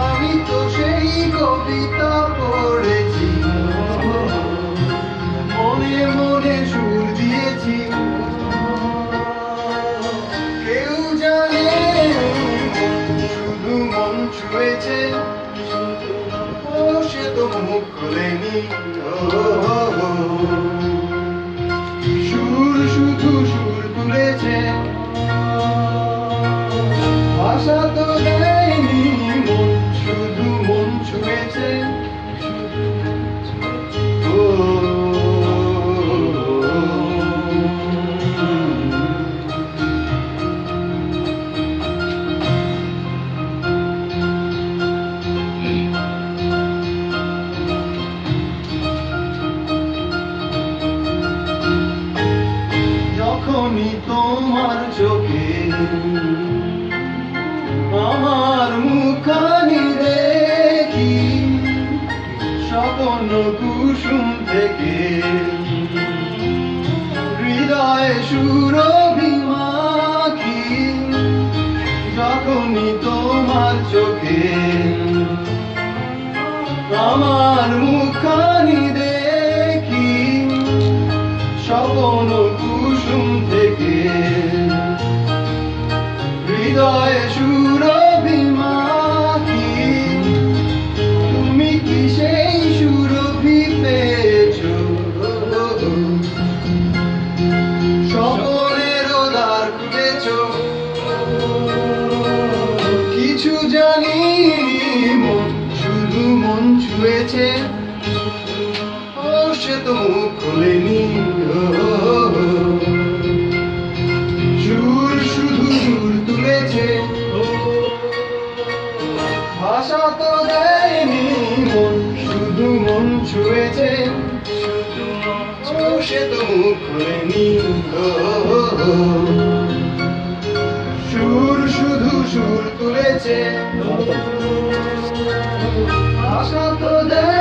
আমি তো সেই কবিতা পড়েছি, মনে মনে সুর দিয়েছি। কেউ জানে শুধু মন ছুঁয়েছে, ও সে তো মুখ খোলেনি। সুর শুধু সুর তুলেছে, ভাষা তো দেয়নি মন, শুধু মন ছুঁয়েছে। যখনই তোমার চোখে আমার মুখখানি দেখি, স্বপ্ন কুসুম থেকে হৃদয়ে সুরভি মাখি। যখনই তোমার চোখে আমার মুখখানি দেখি, স্বপ্ন কুসুম থেকে হৃদয়ে সুরভি মাখি। তুমি কি সেই সুরভি পেয়েছো? স্বপ্নেরও দ্বার খুলেছো। কিছু জানি মন, শুধু মন ছুঁয়েছে, ও সে তো মুখ খোলেনি। সুর শুধু সুর তুলেছে, ভাষা তো দেয়নি মন, শুধু মন ছুঁয়েছে, ও সে তো মুখ খোলেনি। সুর শুধু সুর তুলেছে, ভাষা তো দেয়